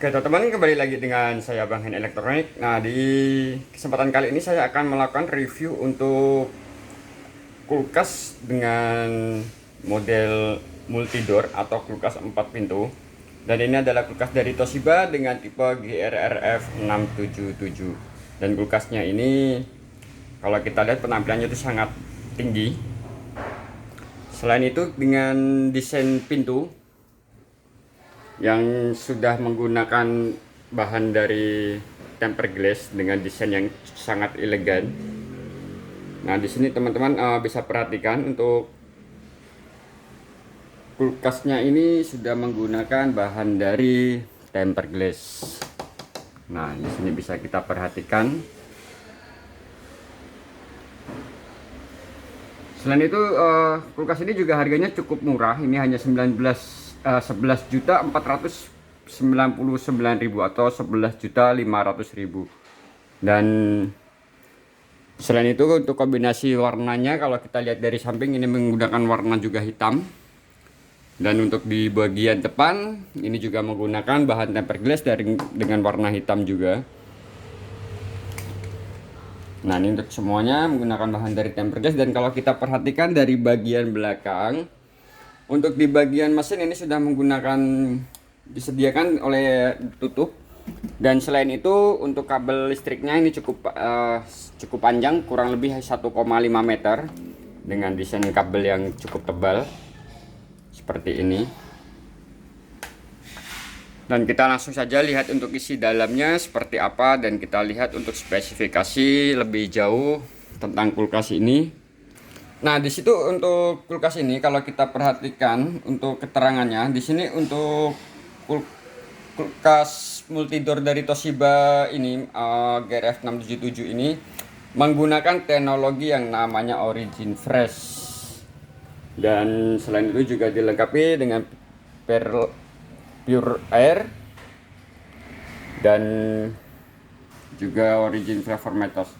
Oke teman-teman, kembali lagi dengan saya Bang Hen Elektronik. Nah, di kesempatan kali ini saya akan melakukan review untuk kulkas dengan model multidor atau kulkas 4 pintu. Dan ini adalah kulkas dari Toshiba dengan tipe GRRF 677. Dan kulkasnya ini kalau kita lihat penampilannya itu sangat tinggi. Selain itu dengan desain pintu yang sudah menggunakan bahan dari tempered glass dengan desain yang sangat elegan. Nah, di sini teman-teman bisa perhatikan untuk kulkasnya ini sudah menggunakan bahan dari tempered glass. Nah, di sini bisa kita perhatikan. Selain itu kulkas ini juga harganya cukup murah. Ini hanya 11.499.000 atau 11.500.000. Dan selain itu untuk kombinasi warnanya, kalau kita lihat dari samping ini menggunakan warna juga hitam. Dan untuk di bagian depan ini juga menggunakan bahan tempered glass dengan warna hitam juga. Nah, ini untuk semuanya menggunakan bahan dari tempered glass. Dan kalau kita perhatikan dari bagian belakang, untuk di bagian mesin ini sudah menggunakan disediakan oleh tutup. Dan selain itu untuk kabel listriknya ini cukup panjang, kurang lebih 1,5 meter dengan desain kabel yang cukup tebal seperti ini. Dan kita langsung saja lihat untuk isi dalamnya seperti apa, dan kita lihat untuk spesifikasi lebih jauh tentang kulkas ini. Nah, di situ untuk kulkas ini kalau kita perhatikan untuk keterangannya, di sini untuk kulkas multidor dari Toshiba ini GRF 677 ini menggunakan teknologi yang namanya Origin Fresh. Dan selain itu juga dilengkapi dengan pure air dan juga Origin Flavor Metals.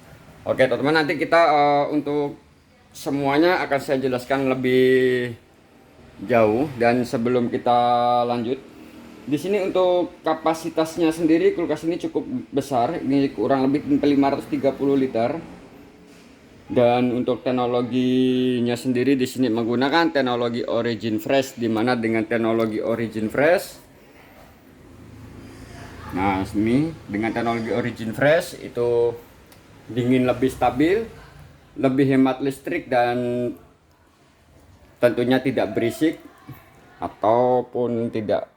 Oke teman-teman, nanti kita untuk semuanya akan saya jelaskan lebih jauh. Dan sebelum kita lanjut, di sini untuk kapasitasnya sendiri kulkas ini cukup besar, ini kurang lebih 530 liter. Dan untuk teknologinya sendiri di sini menggunakan teknologi Origin Fresh, di mana dengan teknologi Origin Fresh, nah sini dengan teknologi Origin Fresh itu dingin lebih stabil, lebih hemat listrik, dan tentunya tidak berisik ataupun tidak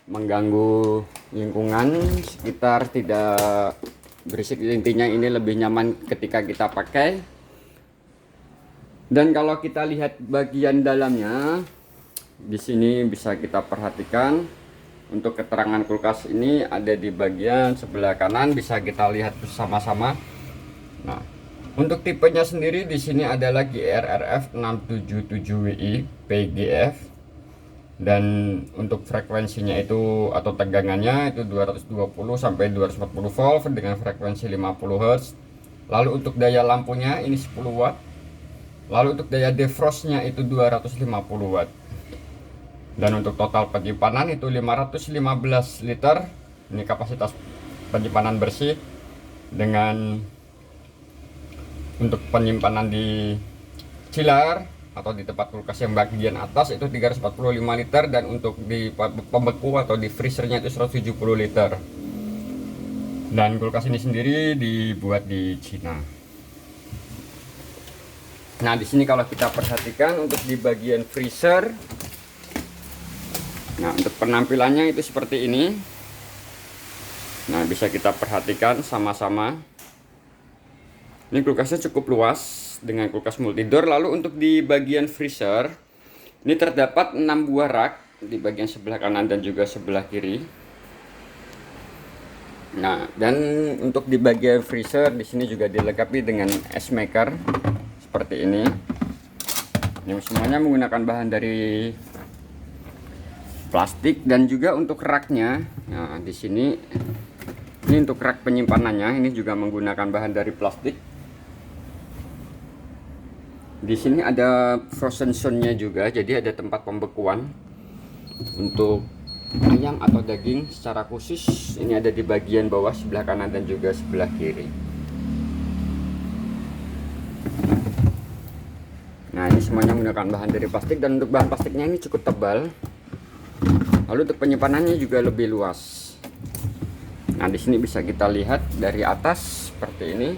mengganggu lingkungan sekitar, tidak berisik. Intinya ini lebih nyaman ketika kita pakai. Dan kalau kita lihat bagian dalamnya, di sini bisa kita perhatikan untuk keterangan kulkas ini ada di bagian sebelah kanan, bisa kita lihat bersama-sama. Nah, untuk tipenya sendiri di sini adalah GRRF 677WI PGF, dan untuk frekuensinya itu atau tegangannya itu 220 sampai 240 volt dengan frekuensi 50 Hz. Lalu untuk daya lampunya ini 10 watt. Lalu untuk daya defrostnya itu 250 watt. Dan untuk total penyimpanan itu 515 liter. Ini kapasitas penyimpanan bersih. Dengan untuk penyimpanan di chiller atau di tempat kulkas yang bagian atas itu 345 liter, dan untuk di pembeku atau di freezernya itu 170 liter. Dan kulkas ini sendiri dibuat di Cina. Nah, di sini kalau kita perhatikan untuk di bagian freezer, nah untuk penampilannya itu seperti ini. Nah, bisa kita perhatikan sama-sama. Ini kulkasnya cukup luas dengan kulkas multidor. Lalu untuk di bagian freezer ini terdapat 6 buah rak di bagian sebelah kanan dan juga sebelah kiri. Nah, dan untuk di bagian freezer di sini juga dilengkapi dengan ice maker seperti ini. Ini semuanya menggunakan bahan dari plastik. Dan juga untuk raknya, nah di sini ini untuk rak penyimpanannya ini juga menggunakan bahan dari plastik. Di sini ada frozen zone-nya juga, jadi ada tempat pembekuan untuk ayam atau daging secara khusus. Ini ada di bagian bawah sebelah kanan dan juga sebelah kiri. Nah, ini semuanya menggunakan bahan dari plastik, dan untuk bahan plastiknya ini cukup tebal. Lalu untuk penyimpanannya juga lebih luas. Nah, di sini bisa kita lihat dari atas seperti ini.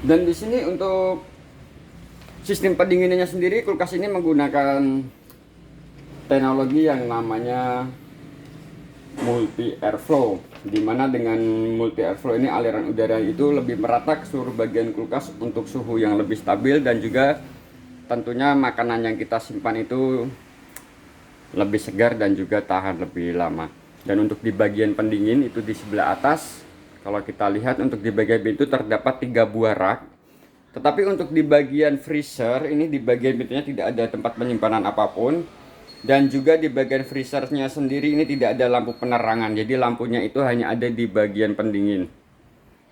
Dan di sini untuk sistem pendinginannya sendiri, kulkas ini menggunakan teknologi yang namanya multi airflow, dimana dengan multi airflow ini aliran udara itu lebih merata ke seluruh bagian kulkas untuk suhu yang lebih stabil, dan juga tentunya makanan yang kita simpan itu lebih segar dan juga tahan lebih lama. Dan untuk di bagian pendingin itu di sebelah atas, kalau kita lihat untuk di bagian pintu terdapat 3 buah rak. Tetapi untuk di bagian freezer ini, di bagian pintunya tidak ada tempat penyimpanan apapun. Dan juga di bagian freezernya sendiri ini tidak ada lampu penerangan, jadi lampunya itu hanya ada di bagian pendingin.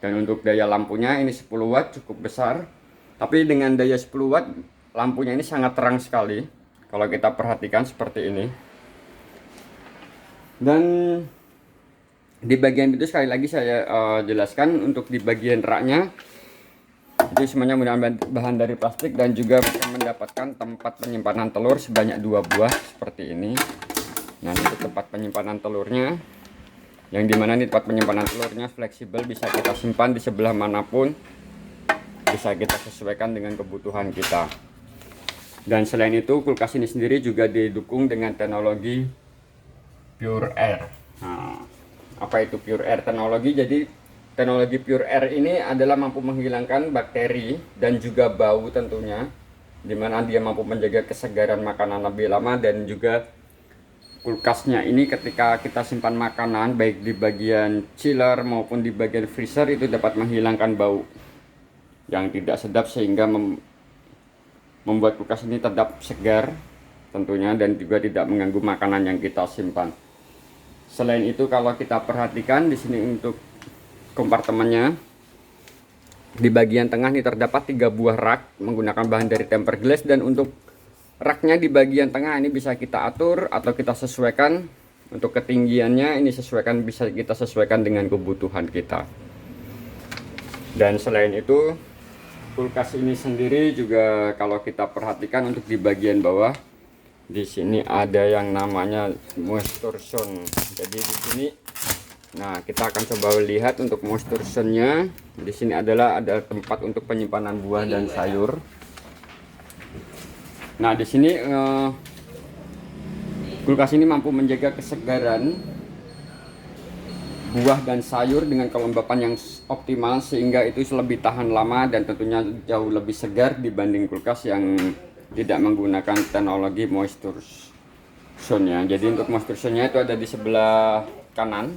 Dan untuk daya lampunya ini 10 watt, cukup besar. Tapi dengan daya 10 watt lampunya ini sangat terang sekali kalau kita perhatikan seperti ini. Dan di bagian itu sekali lagi saya jelaskan, untuk di bagian raknya itu semuanya menggunakan bahan dari plastik, dan juga bisa mendapatkan tempat penyimpanan telur sebanyak 2 buah seperti ini. Nah, itu tempat penyimpanan telurnya, yang dimana ini tempat penyimpanan telurnya fleksibel, bisa kita simpan di sebelah manapun, bisa kita sesuaikan dengan kebutuhan kita. Dan selain itu, kulkas ini sendiri juga didukung dengan teknologi Pure Air. Nah, apa itu Pure Air teknologi? Jadi teknologi Pure Air ini adalah mampu menghilangkan bakteri dan juga bau tentunya, dimana dia mampu menjaga kesegaran makanan lebih lama. Dan juga kulkasnya ini ketika kita simpan makanan baik di bagian chiller maupun di bagian freezer itu dapat menghilangkan bau yang tidak sedap, sehingga membuat kulkas ini tetap segar tentunya, dan juga tidak mengganggu makanan yang kita simpan. Selain itu, kalau kita perhatikan di sini untuk kompartemennya, di bagian tengah ini terdapat 3 buah rak menggunakan bahan dari tempered glass. Dan untuk raknya di bagian tengah ini bisa kita atur atau kita sesuaikan untuk ketinggiannya, ini bisa kita sesuaikan dengan kebutuhan kita. Dan selain itu, kulkas ini sendiri juga kalau kita perhatikan untuk di bagian bawah, di sini ada yang namanya moisture zone. Jadi di sini, nah, kita akan coba lihat untuk moisture zone-nya. Di sini ada tempat untuk penyimpanan buah dan sayur. Nah, di sini kulkas ini mampu menjaga kesegaran buah dan sayur dengan kelembapan yang optimal, sehingga itu lebih tahan lama dan tentunya jauh lebih segar dibanding kulkas yang tidak menggunakan teknologi moisture zone-nya. Jadi untuk moisture zone-nya itu ada di sebelah kanan.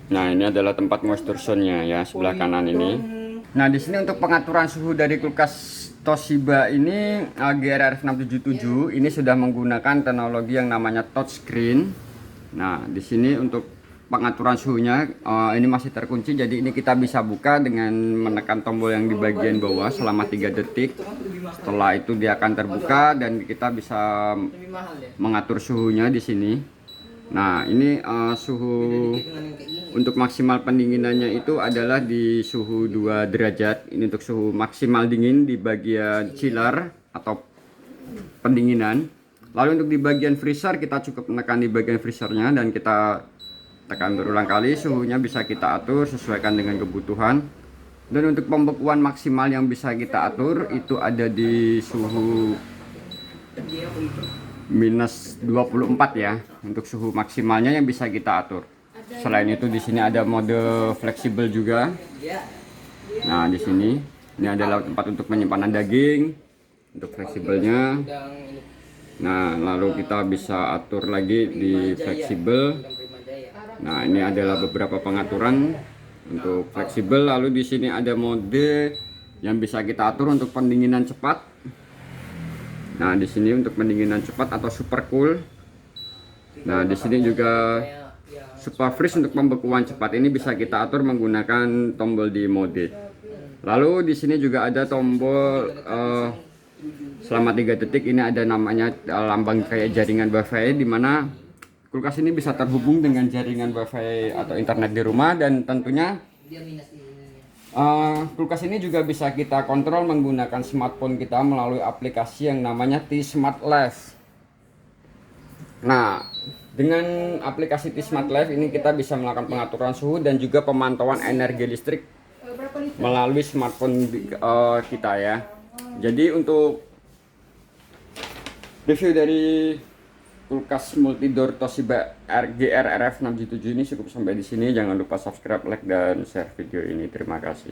Nah, ini adalah tempat moisture zone-nya ya, sebelah kanan ini. Nah, di sini untuk pengaturan suhu dari kulkas Toshiba ini GRRF 677 ini sudah menggunakan teknologi yang namanya touchscreen. Nah, di sini untuk pengaturan suhunya ini masih terkunci, jadi ini kita bisa buka dengan menekan tombol yang di bagian bawah selama 3 detik. Setelah itu dia akan terbuka dan kita bisa mengatur suhunya di sini. Nah, ini suhu untuk maksimal pendinginannya itu adalah di suhu 2 derajat. Ini untuk suhu maksimal dingin di bagian chiller atau pendinginan. Lalu untuk di bagian freezer, kita cukup menekan di bagian freezernya dan kita tekan berulang kali. Suhunya bisa kita atur sesuaikan dengan kebutuhan. Dan untuk pembekuan maksimal yang bisa kita atur itu ada di suhu minus 24 ya, untuk suhu maksimalnya yang bisa kita atur. Selain itu di sini ada mode fleksibel juga. Nah, di sini ini adalah tempat untuk penyimpanan daging untuk fleksibelnya. Nah, lalu kita bisa atur lagi di fleksibel. Nah, ini adalah beberapa pengaturan untuk fleksibel. Lalu di sini ada mode yang bisa kita atur untuk pendinginan cepat. Nah, di sini untuk pendinginan cepat atau super cool. Nah, di sini juga super freeze untuk pembekuan cepat, ini bisa kita atur menggunakan tombol di mode. Lalu di sini juga ada tombol selama 3 detik. Ini ada namanya lambang kayak jaringan wifi, di mana kulkas ini bisa terhubung dengan jaringan wifi atau internet di rumah. Dan tentunya kulkas ini juga bisa kita kontrol menggunakan smartphone kita melalui aplikasi yang namanya T-Smart Life. Nah, dengan aplikasi T-Smart Life ini kita bisa melakukan pengaturan suhu dan juga pemantauan energi listrik melalui smartphone kita ya. Jadi untuk review dari kulkas multidor Toshiba GR RF 677 ini cukup sampai di sini. Jangan lupa subscribe, like, dan share video ini. Terima kasih.